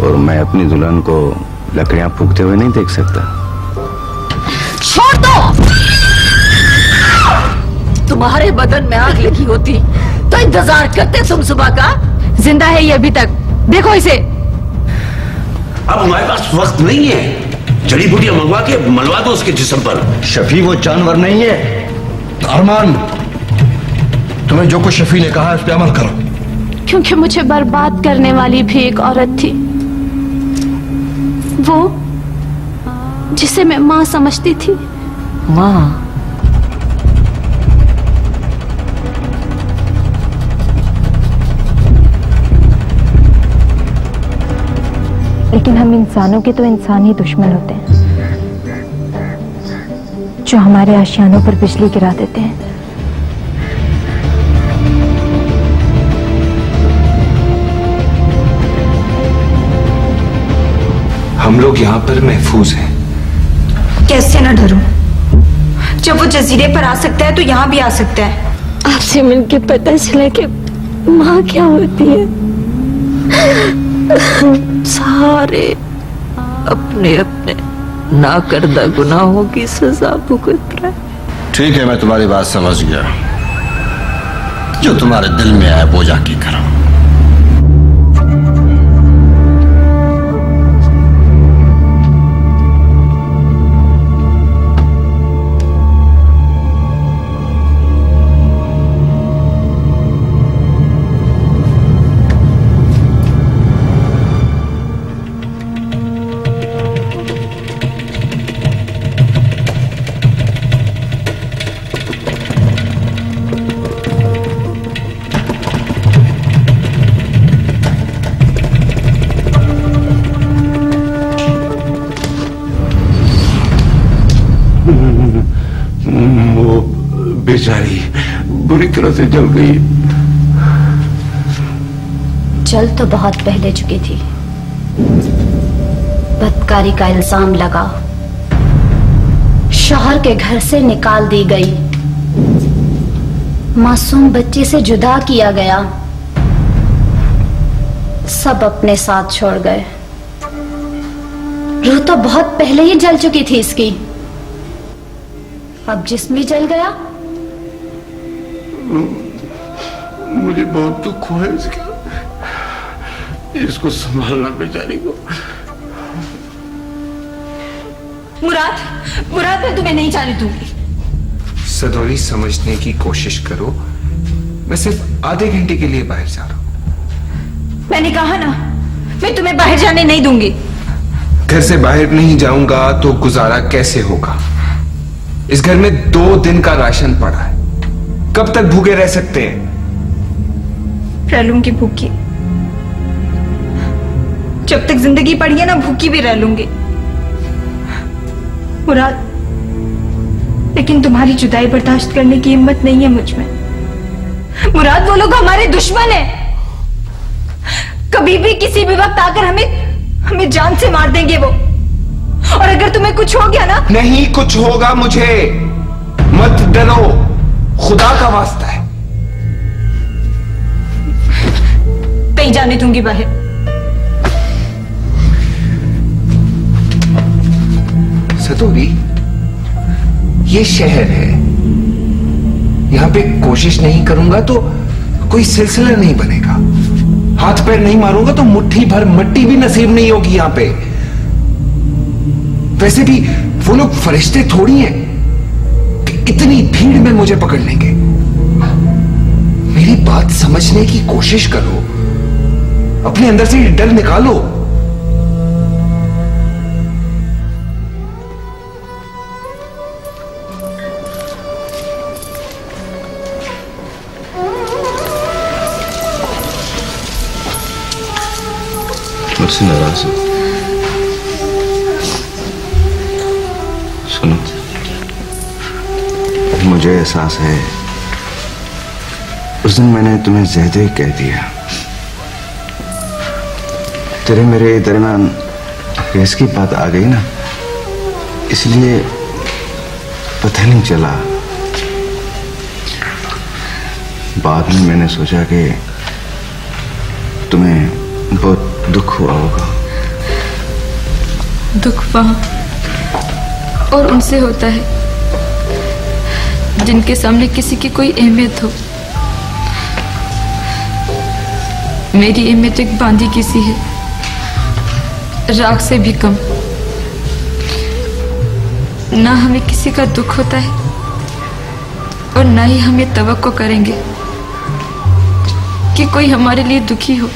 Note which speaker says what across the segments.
Speaker 1: और मैं अपनी दुल्हन को लकड़ियां फूंकते हुए नहीं देख सकता।
Speaker 2: छोड़ दो। तुम्हारे बदन में आग लगी होती तो इंतजार करते तुम सुबह का।
Speaker 3: जिंदा है ये अभी तक, देखो इसे।
Speaker 4: अब हमारे पास वक्त नहीं है, जड़ी बूटियां मंगवा के मलवा दो उसके जिस्म पर।
Speaker 5: शफी वो जानवर नहीं है। अरमान, तुम्हें जो कुछ शफी ने कहा है उस पर अमल करो।
Speaker 3: क्योंकि मुझे बर्बाद करने वाली भी एक औरत थी, वो जिसे मैं माँ समझती थी।
Speaker 2: माँ?
Speaker 6: लेकिन हम इंसानों के तो इंसान ही दुश्मन होते हैं, जो हमारे आशियानों पर बिजली गिरा देते हैं।
Speaker 7: हम लोग यहाँ पर महफूज हैं।
Speaker 8: कैसे ना डरूं? जब वो जजीरे पर आ सकता है तो यहाँ भी आ सकता है।
Speaker 3: आपसे मिलके पता चला कि माँ क्या होती है।
Speaker 2: सारे अपने अपने नाकर्दा गुनाहों की सजा भुगत रहे।
Speaker 5: ठीक है, मैं तुम्हारी बात समझ गया। जो तुम्हारे दिल में आए वो जाके करो।
Speaker 4: वो बेचारी बुरी तरह से जल गई।
Speaker 9: जल तो बहुत पहले चुकी थी। बदकारी का इल्जाम लगा, शौहर के घर से निकाल दी गई, मासूम बच्चे से जुदा किया गया, सब अपने साथ छोड़ गए। रूह तो बहुत पहले ही जल चुकी थी इसकी, अब जिस्म भी जल गया।
Speaker 4: मुझे बहुत दुख हुआ इसका, इसको संभालना बेचारी को।
Speaker 8: मुराद, मुराद मैं तुम्हें नहीं जाने दूंगी।
Speaker 7: सदौरी, समझने की कोशिश करो। मैं सिर्फ आधे घंटे के लिए बाहर जा रहा हूं।
Speaker 8: मैंने कहा ना, मैं तुम्हें बाहर जाने नहीं दूंगी।
Speaker 7: घर से बाहर नहीं जाऊंगा तो गुजारा कैसे होगा? इस घर में 2 दिन का राशन पड़ा है, कब तक भूखे रह सकते हैं?
Speaker 8: रह लूंगी भूखी, जब तक जिंदगी पड़ी है ना भूखी भी रह लूंगी। मुराद, लेकिन तुम्हारी जुदाई बर्दाश्त करने की हिम्मत नहीं है मुझ में। मुराद, वो लोग हमारे दुश्मन हैं, कभी भी किसी भी वक्त आकर हमें जान से मार देंगे वो। और अगर तुम्हें कुछ हो गया ना।
Speaker 7: नहीं कुछ होगा मुझे, मत डरो, खुदा का वास्ता है।
Speaker 8: नहीं जाने दूंगी बाहर।
Speaker 7: सदौरी, ये शहर है, यहां पे कोशिश नहीं करूंगा तो कोई सिलसिला नहीं बनेगा। हाथ पैर नहीं मारूंगा तो मुट्ठी भर मट्टी भी नसीब नहीं होगी यहां पे। वैसे भी वो लोग फरिश्ते थोड़ी हैं कि इतनी भीड़ में मुझे पकड़ लेंगे। मेरी बात समझने की कोशिश करो, अपने अंदर से डर निकालो।
Speaker 1: मुझसे नाराज हो? सुनो, मुझे एहसास है उस दिन मैंने तुम्हें ज़्यादा ही कह दिया। तेरे मेरे दरमियान बहस की बात आ गई ना, इसलिए पता नहीं चला। बाद में मैंने सोचा कि तुम्हें बहुत दुख हुआ होगा।
Speaker 8: दुख वहां और उनसे होता है जिनके सामने किसी की कोई अहमियत हो। मेरी अहमियत एक बांदी की सी है, राख से भी कम। ना हमें किसी का दुख होता है और ना ही हम ये तवक्को करेंगे कि कोई हमारे लिए दुखी हो।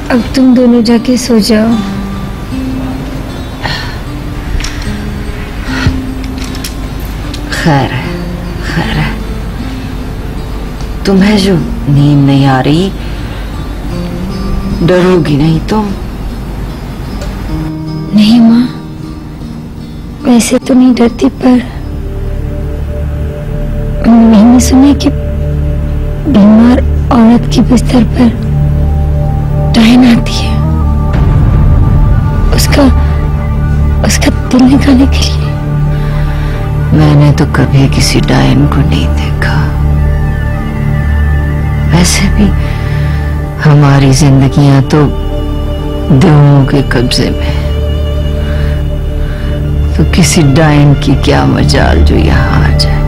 Speaker 3: अब तुम दोनों जाके सो जाओ।
Speaker 2: खैर है, खैर है। तुम्हें जो नींद नहीं आ रही, डरोगी नहीं तुम?
Speaker 3: नहीं माँ, वैसे तो नहीं डरती, पर मैंने सुना कि बीमार औरत के बिस्तर पर डायन आती है, उसका दिल निकालने के लिए।
Speaker 2: मैंने तो कभी किसी डायन को नहीं देखा। वैसे भी हमारी जिंदगियां तो देवों के कब्जे में, तो किसी डायन की क्या मजाल जो यहाँ आ जाए।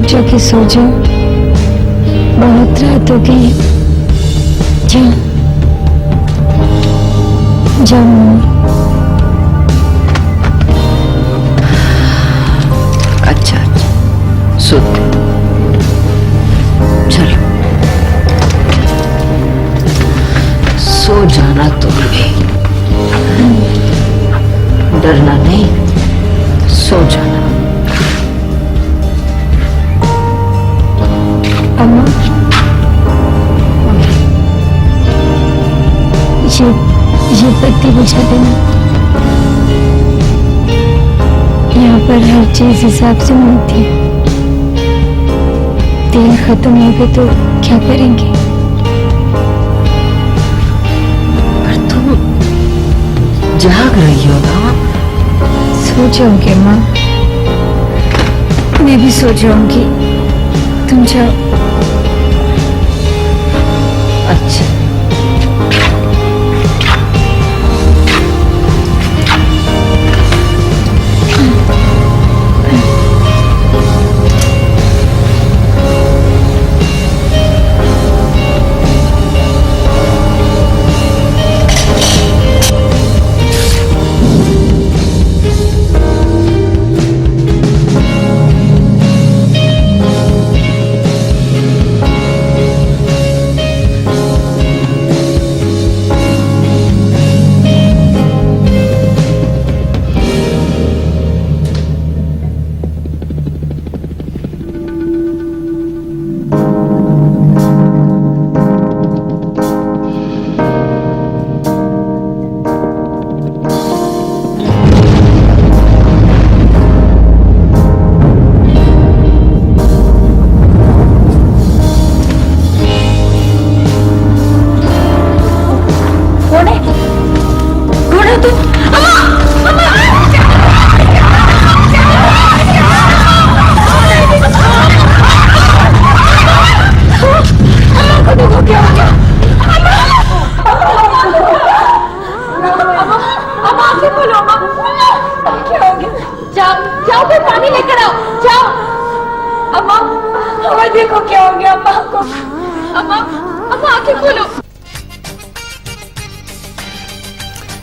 Speaker 3: जाके सो जाओ, बहुत रात हो गई। जाओ जाओ।
Speaker 2: अच्छा अच्छा, सोते। चलो सो जाना तुम भी, डरना नहीं, सो जाना।
Speaker 3: अम्मा, ये बत्ती बुझा देना। यहाँ पर हर चीज हिसाब से मिलती है। तेल खत्म हो गए तो क्या करेंगे?
Speaker 2: पर तुम जाग रही हो ना?
Speaker 3: सो जाओगे माँ, मैं भी सो जाऊंगी, तुम जाओ।
Speaker 2: अच्छा,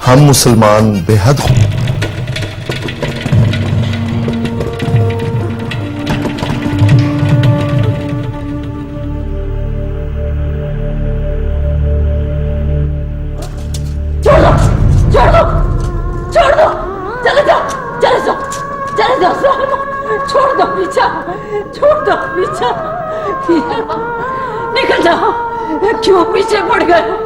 Speaker 5: हम मुसलमान बेहद
Speaker 2: छोड़ दो, छोड़ दो, चले जाओ, चले जाओ, चले जाओ सलमा, छोड़ दो पीछा, छोड़ दो पीछा, निकल जाओ, क्यों पीछे पड़ गए,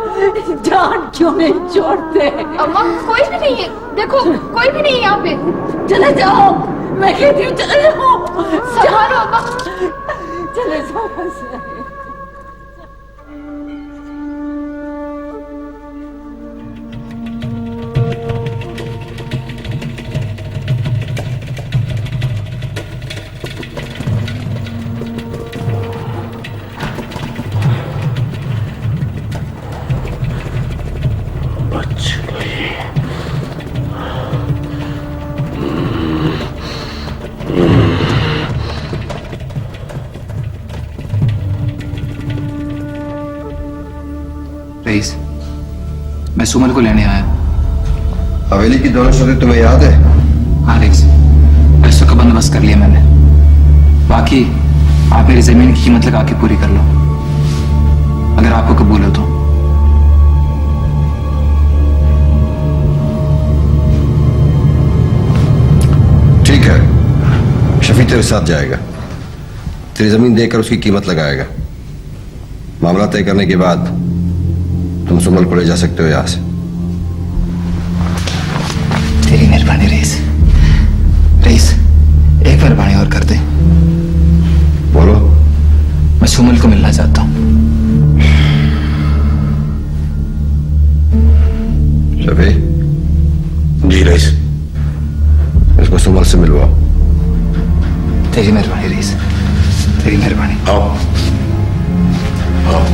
Speaker 2: जान क्यों नहीं छोड़ते?
Speaker 8: अम्मा कोई भी नहीं है, देखो कोई भी नहीं है यहाँ पे।
Speaker 2: चले जाओ, मैं कहती हूँ चले जाओ,
Speaker 8: संभालो अम्मा।
Speaker 2: चले जाओ बस।
Speaker 7: रईस, मैं सुमन को लेने आया।
Speaker 1: हवेली की दोनों शर्तें तुम्हें याद है?
Speaker 7: हाँ रईस, पैसों का बंदोबस्त कर लिया मैंने। बाकी आप मेरी जमीन की कीमत लगा के पूरी कर लो, अगर आपको कबूल हो तो।
Speaker 1: ठीक है, शफी तेरे साथ जाएगा, तेरी जमीन देकर उसकी कीमत लगाएगा। मामला तय करने के बाद तुम सुमन को ले जा सकते हो यहां से।
Speaker 7: तेरी मेहरबानी रईस। रईस, एक मेहरबानी और कर दे।
Speaker 1: बोलो।
Speaker 7: मैं सुमन को मिलना चाहता हूँ।
Speaker 1: शफी।
Speaker 4: जी रईस।
Speaker 1: इसको सुमन से मिलवाओ।
Speaker 7: तेरी मेहरबानी रईस, तेरी मेहरबानी।
Speaker 4: आओ आओ।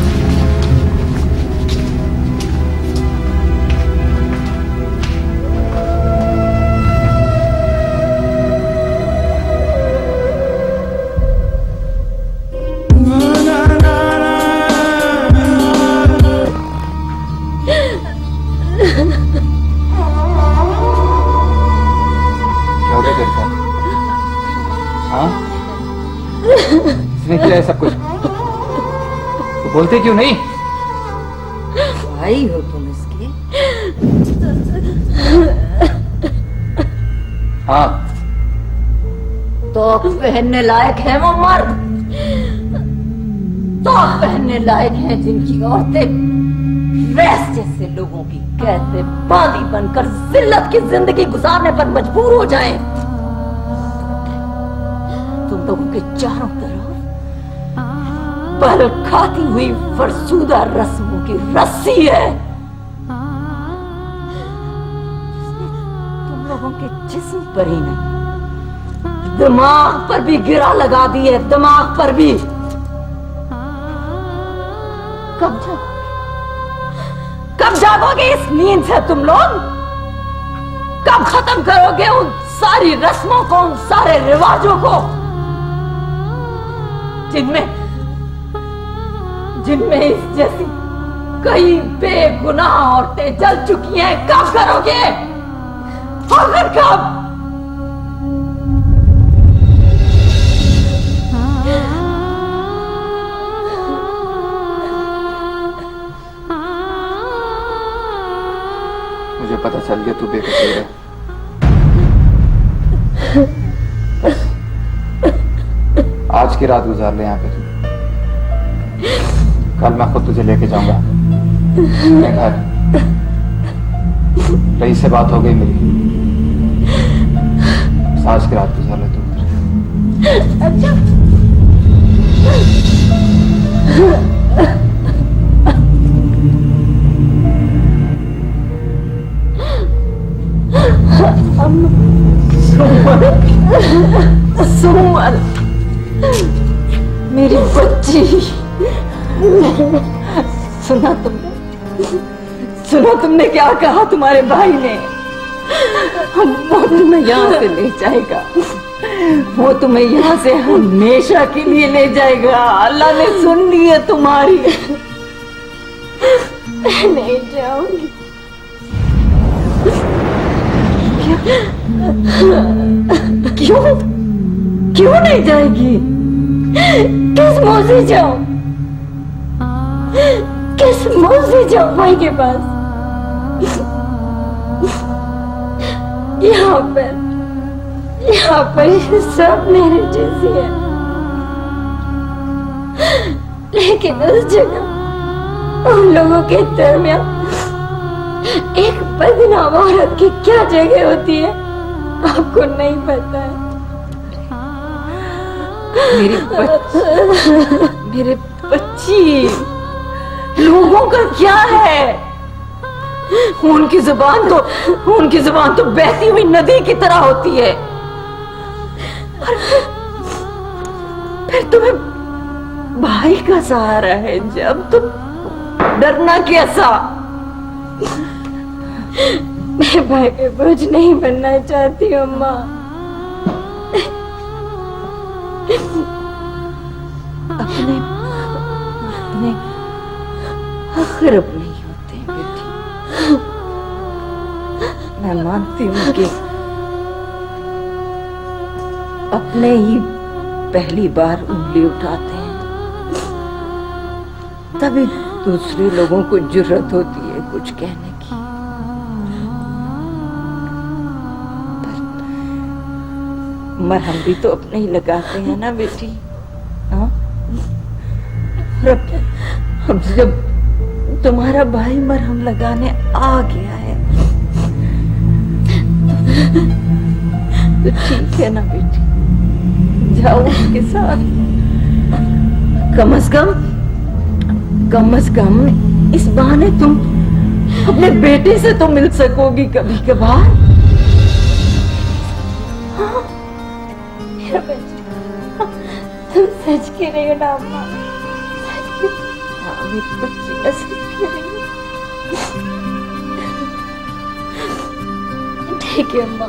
Speaker 7: इसने किया है सब कुछ, तो बोलते क्यों नहीं?
Speaker 2: भाई हो तुम इसके?
Speaker 7: हाँ।
Speaker 2: तो पहनने लायक है वो मर्द, तो पहनने लायक हैं जिनकी औरतें वैसे जैसे लोगों की कैसे बांदी बनकर जिल्लत की जिंदगी गुजारने पर मजबूर हो जाएं। तुम लोगों के चारों तरफ पल खाती हुई फरसूदा रस्मों की रस्सी है, तुम लोगों के जिस्म पर ही नहीं दिमाग पर भी गिरा लगा दी है, दिमाग पर भी। कब जागोगे इस नींद से तुम लोग? कब खत्म करोगे उन सारी रस्मों को, उन सारे रिवाजों को जिनमें इस जैसी कई बेगुनाह औरतें जल चुकी हैं? कब करोगे? आखिर कब?
Speaker 7: मुझे पता चल गया तू बेकसूर है। आज की रात गुजार ले यहाँ पे। कल मैं खुद तुझे लेके जाऊंगा अपने घर। रईस से बात हो गई मेरी, आज की रात गुजार ले तू।
Speaker 2: अच्छा। सुमन, मेरी बच्ची, सुना तुमने क्या कहा तुम्हारे भाई ने? वो तुम्हें यहाँ से ले जाएगा, वो तुम्हें यहाँ से हमेशा के लिए ले जाएगा। अल्लाह ने सुन ली है तुम्हारी।
Speaker 3: नहीं जाऊंगी।
Speaker 2: क्यों क्यों नहीं जाएगी? किस मुंह से जाऊं? किस मुंह से जाऊं भाई के पास? यहाँ पर ये सब मेरे जैसी है, लेकिन उस जगह उन लोगों के दरमियान एक बदनाम औरत की क्या जगह होती है आपको नहीं पता है। मेरे बच्ची लोगों का क्या है? उनकी जुबान तो बहती हुई नदी की तरह होती है। और फिर तुम्हें भाई का सहारा है जब तुम डरना कैसा? मैं भाई पे बोझ नहीं बनना चाहती हूँ माँ। अपने अखरब नहीं होते बेटी। मैं मानती हूँ कि अपने ही पहली बार उंगली उठाते हैं तभी दूसरे लोगों को जुर्रत होती है कुछ कहने की। मरहम भी तो अपने ही लगाते हैं ना बेटी। हाँ? अब जब तुम्हारा भाई मरहम लगाने आ गया है तो ठीक है ना बेटी, जाओ उसके साथ। कम से कम इस बहाने तुम अपने बेटे से तो मिल सकोगी कभी कभार। हाँ? मेरा बच्चा, तुम सच कह रही हो ना अम्मा? हाँ मेरी बच्ची सच कह रही है। ठीक है अम्मा,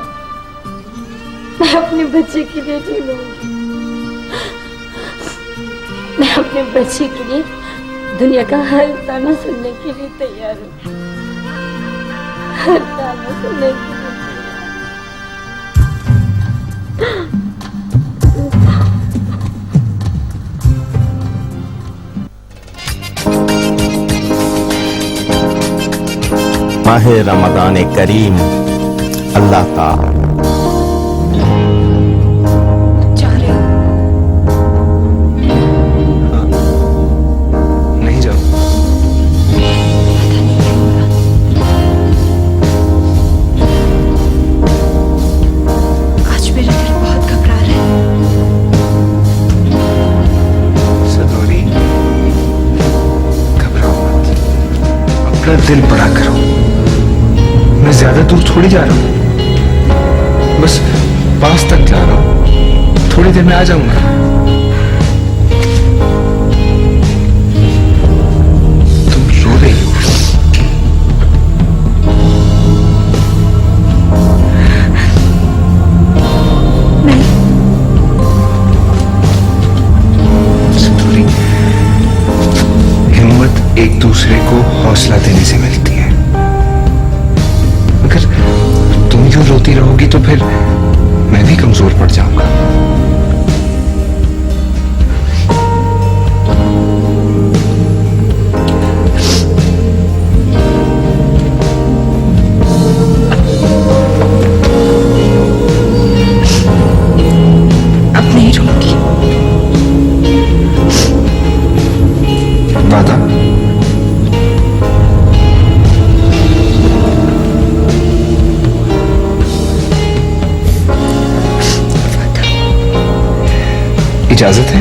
Speaker 2: मैं अपने बच्चे के लिए जी लूंगी। मैं अपने बच्चे के लिए दुनिया का हर ताना सुनने के लिए तैयार हूँ। हर ताना सुनने के लिए
Speaker 10: माह रमजान करीम अल्लाह का
Speaker 7: नहीं जाओ।
Speaker 8: आज मेरा दिल बहुत घबरा रहा है।
Speaker 7: सदोरी, घबराओ मत, अपना दिल बड़ा करो। मैं ज्यादा दूर थोड़ी जा रहा हूं, बस पास तक जा रहा हूं, थोड़ी देर में आ जाऊंगा। तुम रो रही हो?
Speaker 8: नहीं।
Speaker 7: सदोरी, हिम्मत एक दूसरे को हौसला देने से मिलती है। अगर तुम यूं रोती रहोगी तो फिर मैं भी कमजोर पड़ जाऊंगा।
Speaker 8: अब नहीं रोऊंगी।
Speaker 7: वादा? इजाजत है?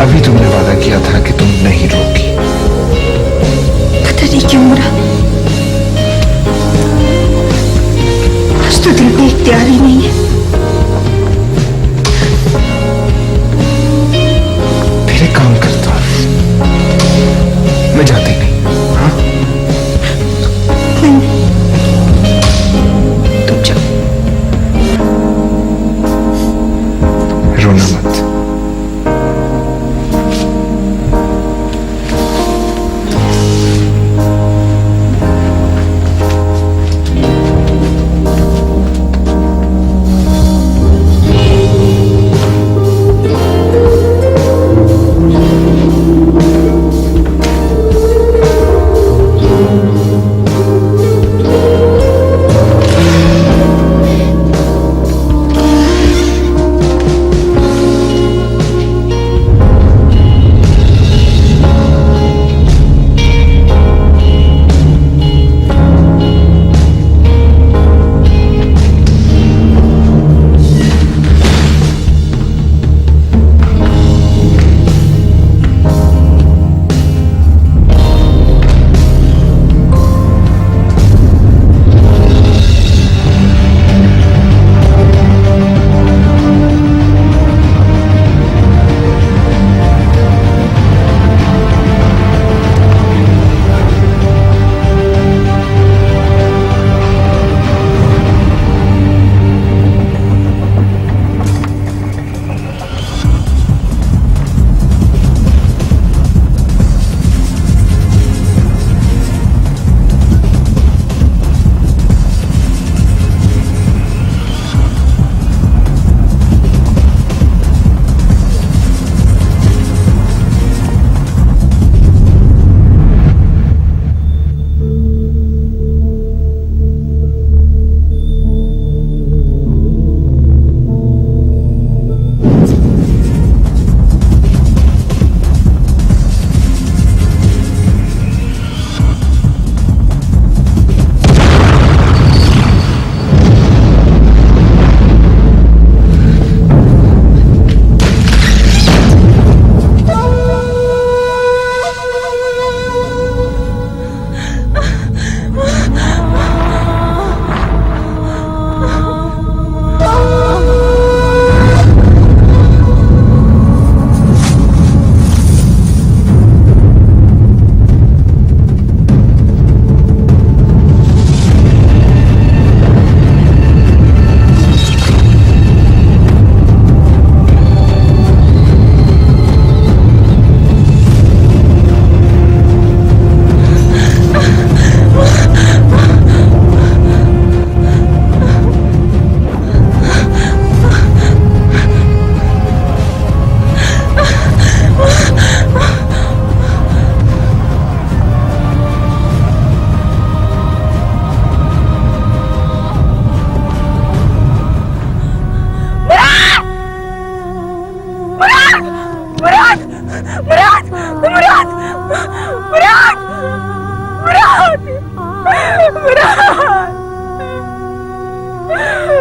Speaker 7: अभी तुमने वादा किया था कि तुम नहीं रोगी।
Speaker 8: पता नहीं क्यों मुराद, आज तो दिल में इख्तियार ही नहीं है।
Speaker 7: फिर एक काम करता हूं, मैं जाती नहीं। हाँ?
Speaker 8: नहीं, तुम जाओ।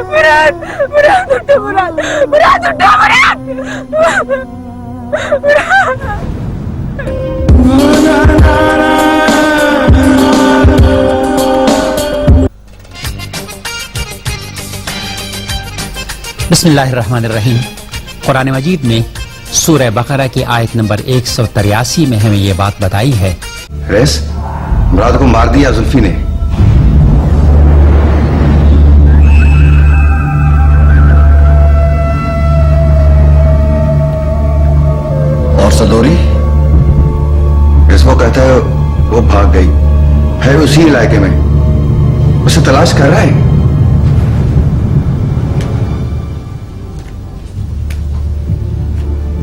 Speaker 2: मुराद मुराद उठो मुराद मुराद उठो
Speaker 11: बिस्मिल्लाहिर्रहमानिर्रहीम। कुरान मजीद में सूरह बकरा की आयत नंबर 183 में हमें ये बात बताई है।
Speaker 1: रेस, मुराद को मार दिया जुल्फी ने। और सदोरी, इसको कहता है वो भाग गई है, उसी इलाके में, उसे तलाश कर रहा है।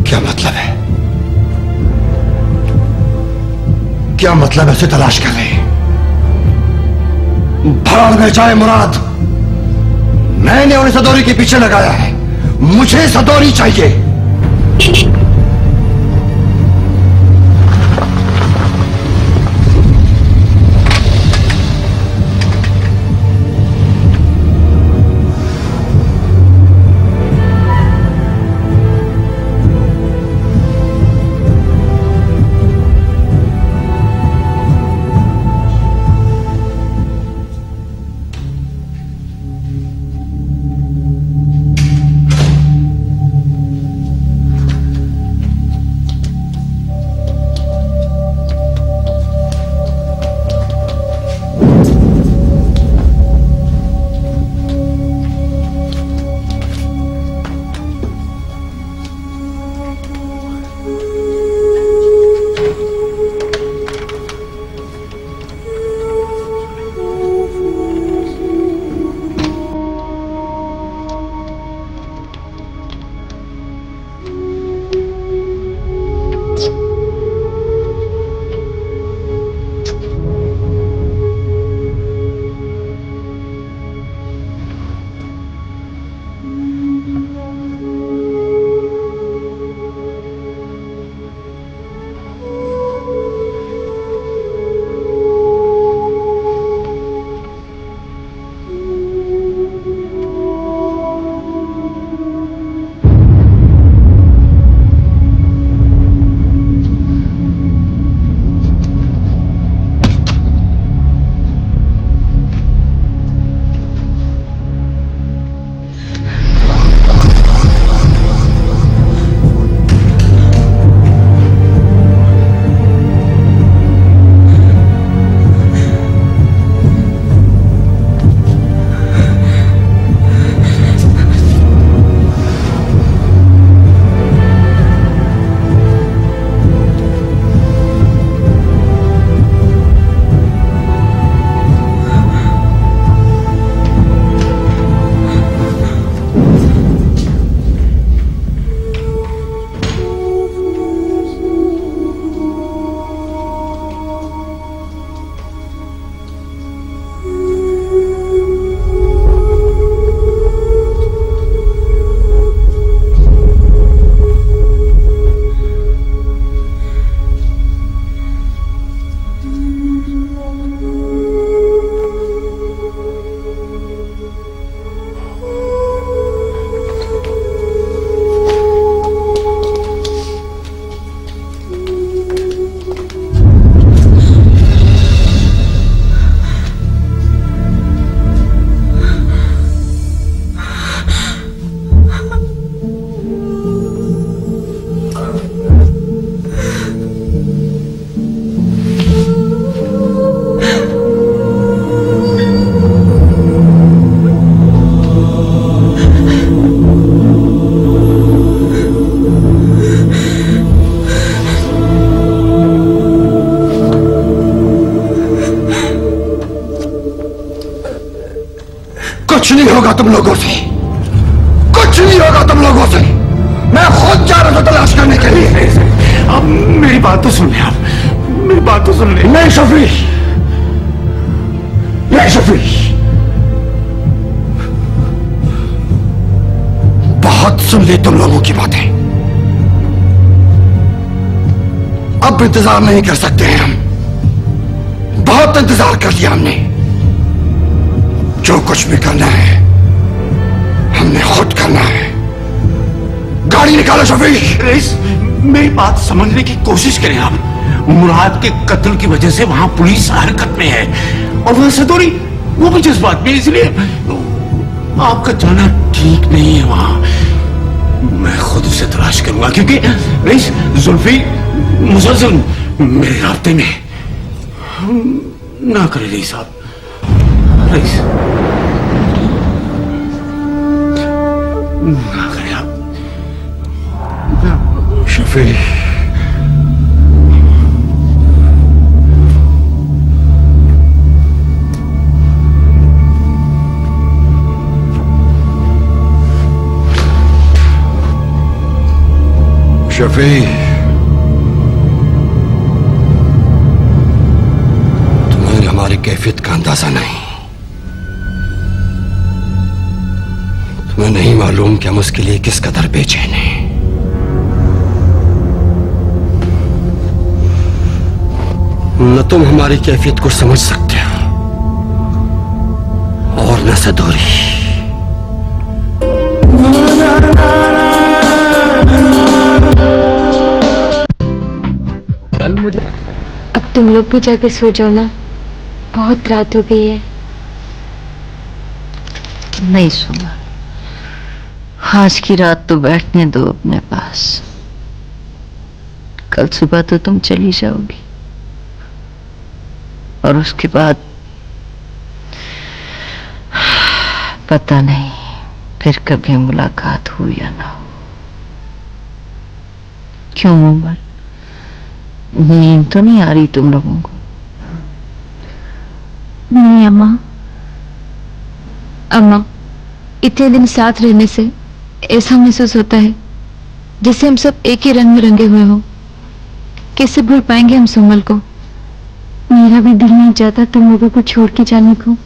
Speaker 1: क्या मतलब है? क्या मतलब है? उसे तलाश कर रहे हैं। भाड़ में जाए मुराद, मैंने उन्हें सदोरी के पीछे लगाया है, मुझे सदोरी चाहिए। कुछ नहीं होगा तुम लोगों से, कुछ नहीं होगा तुम लोगों से। मैं खुद जा रहा हूं तलाश करने के लिए।
Speaker 4: अब मेरी बात तो सुन ले, आप मेरी बात तो सुन ले।
Speaker 1: नहीं शफी, नहीं शफी, बहुत सुन ली तुम लोगों की बातें। अब इंतजार नहीं कर सकते हैं हम, बहुत इंतजार कर लिया हमने।
Speaker 5: जो कुछ भी करना है हमने खुद करना है। गाड़ी निकालो शफी।
Speaker 4: रईस, मेरी बात समझने की कोशिश करें आप। मुराद के कत्ल की वजह से वहां पुलिस हरकत में है और वहां सदोरी वो भी जज्बात में, इसलिए आपका जाना ठीक नहीं है वहां। मैं खुद उसे तलाश करूंगा क्योंकि रईस जुल्फी मुसलसल मेरे रास्ते में। ना करें रईस साहब, रईस ना करें आप।
Speaker 5: शफी शफी तुम्हें हमारी कैफियत का अंदाजा नहीं। तुम्हें नहीं मालूम कि हम उसके लिए किस कदर बेचैन हैं। न तुम हमारी कैफियत को समझ सकते हो और न सदोरी।
Speaker 3: अब तुम लोग भी जाके सो जाओ ना, बहुत रात हो गई है।
Speaker 2: नहीं सुना, आज की रात तो बैठने दो अपने पास। कल सुबह तो तुम चली जाओगी और उसके बाद पता नहीं फिर कभी मुलाकात हो या ना हो। क्यों उमर, नींद तो नहीं आ रही तुम लोगों को?
Speaker 3: नहीं अम्मा, अम्मा इतने दिन साथ रहने से ऐसा महसूस होता है जैसे हम सब एक ही रंग में रंगे हुए हों। कैसे भूल पाएंगे हम सुमल को? मेरा भी दिल नहीं चाहता तुम लोगों को छोड़ के जाने को।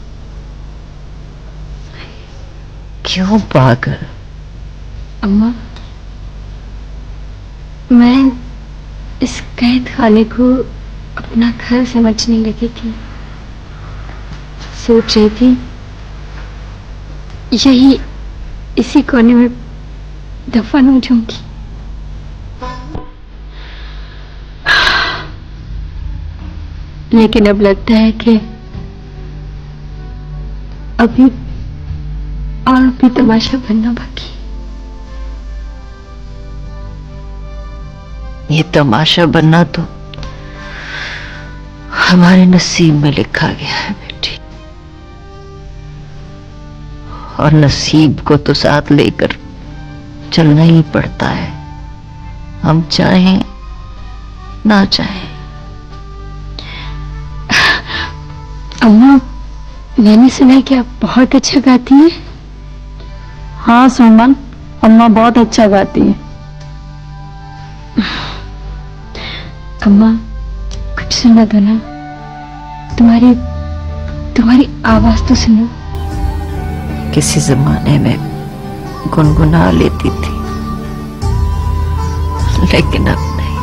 Speaker 2: क्यों पागल?
Speaker 3: अम्मा, मैं इस कैद खाने को अपना घर समझने लगी थी। सोच रही थी यही इसी कोने में दफन हो जाऊंगी। लेकिन अब लगता है कि अभी और भी तमाशा बनना बाकी।
Speaker 2: ये तमाशा बनना तो हमारे नसीब में लिखा गया है बेटी, और नसीब को तो साथ लेकर चलना ही पड़ता है, हम चाहें ना चाहें।
Speaker 3: अम्मा, मैंने सुना है कि आप बहुत अच्छा गाती हैं।
Speaker 12: हाँ सुमन, अम्मा बहुत अच्छा गाती है।
Speaker 3: अम्मा कुछ सुना दो ना, तुम्हारी आवाज तो सुनो।
Speaker 2: किसी जमाने में गुनगुना लेती थी, लेकिन अब नहीं।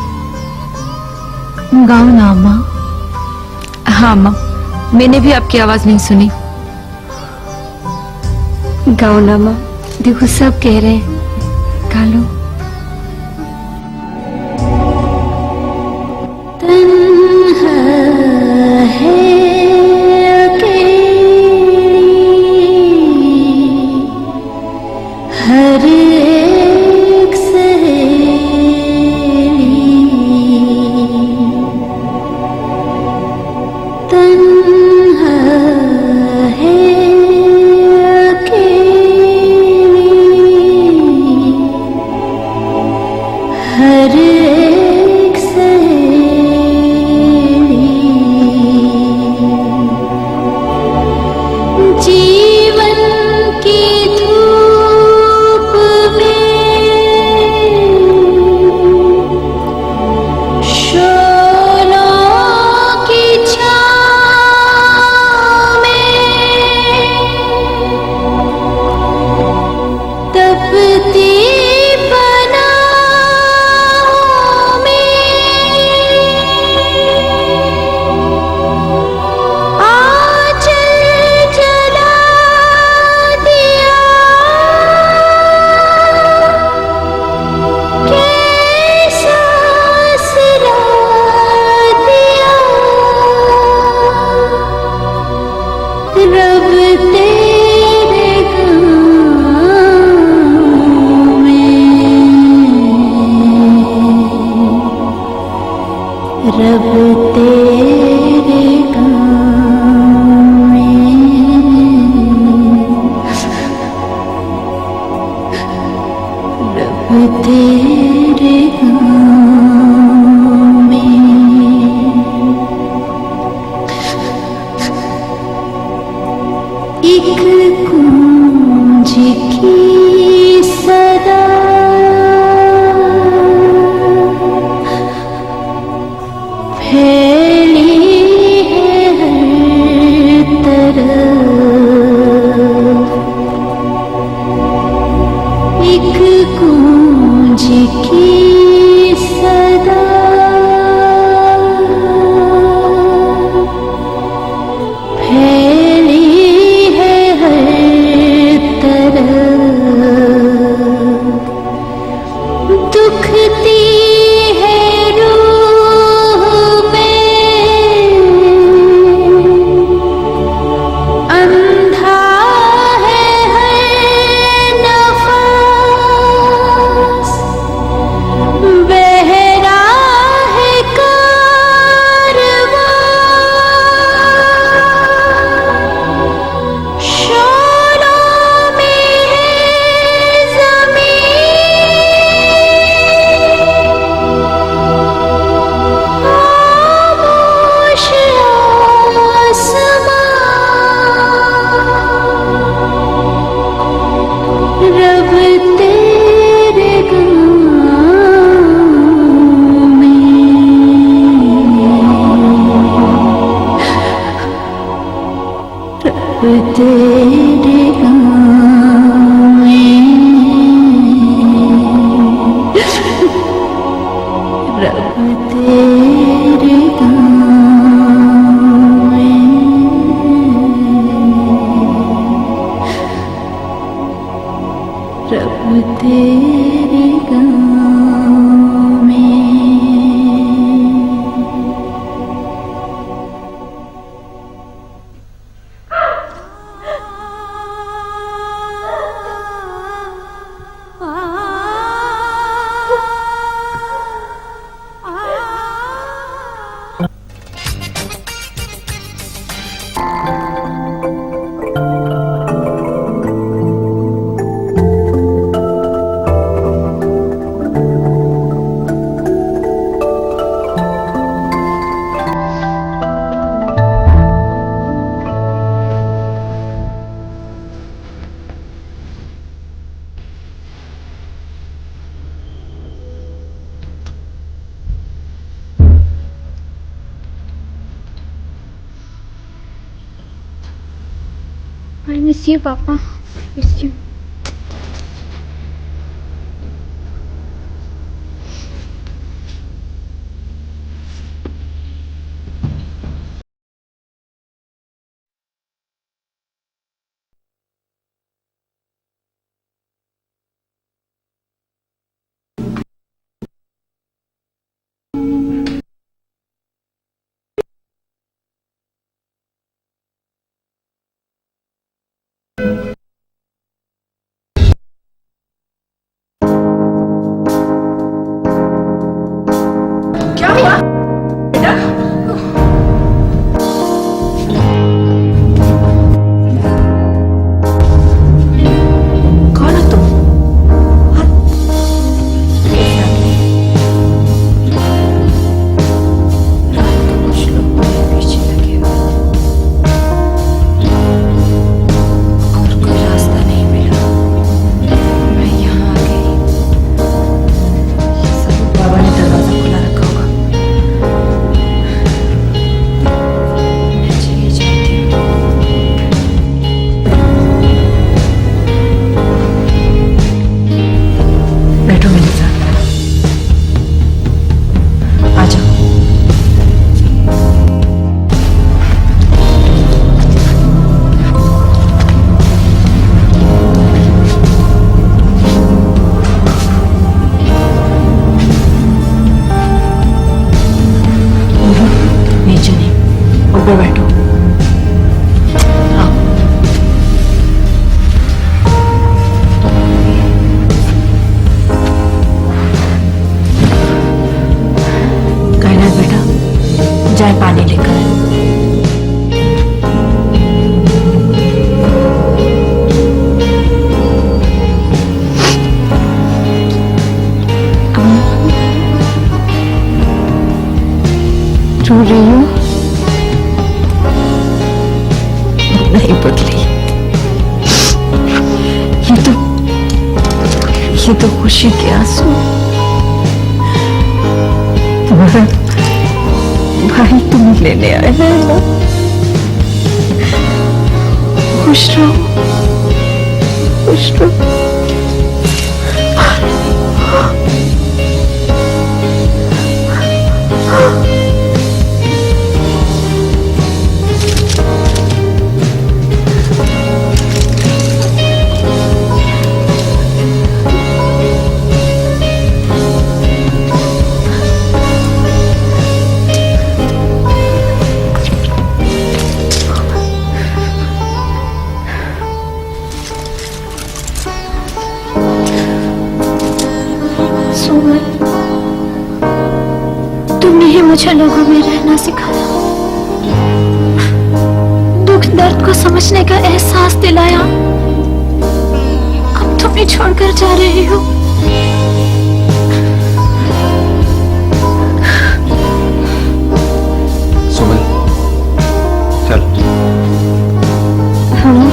Speaker 3: गाओ ना अम्मा। हाँ अम्मा, मैंने भी आपकी आवाज नहीं सुनी। गाओ ना अम्मा, देखो सब कह रहे हैं, गा लो।
Speaker 9: हर एक सहेली तन्हा है अकेली, रब तेरे गाँव में, रब तेरे गाँव में, रब तेरे गाँव में, एक कूंज की सदा फैली है हर तरफ, एक कूंज की सदा फैली है हर तरफ, दुखती है रूह में, अंधा है हर नफस, बहरा है कारवां, शोरों में है ज़मीं, खामोश आसमां, रब तेरे गाँव में, रब तेरे गाँव में, रब तेरे गाँव में, रब तेरे गाँव में।
Speaker 3: I miss you, Papa. Miss you.
Speaker 2: नहीं बदली। ये तो खुशी के आंसू तुम्हारा भाई तुम्हें लेने आया है ना। खुश रहो, खुश रहो।
Speaker 6: तुमने ही मुझे लोगों में रहना सिखाया, दुख दर्द को समझने का एहसास दिलाया। अब तुम्हें छोड़कर जा रही हो।
Speaker 7: सुमन चल।
Speaker 6: हाँ,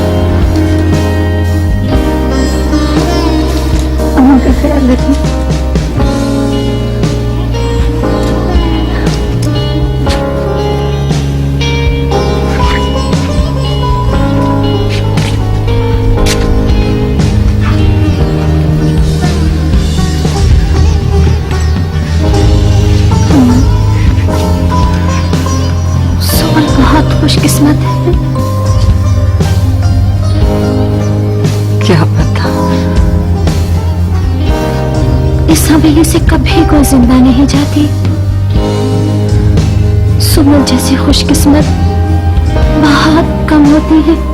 Speaker 6: अम्मा का ख्याल रखना। खुशकिस्मत है।
Speaker 2: क्या पता
Speaker 6: इस हवेली से कभी कोई जिंदा नहीं जाती। सुमन जैसी खुशकिस्मत बहुत कम होती है।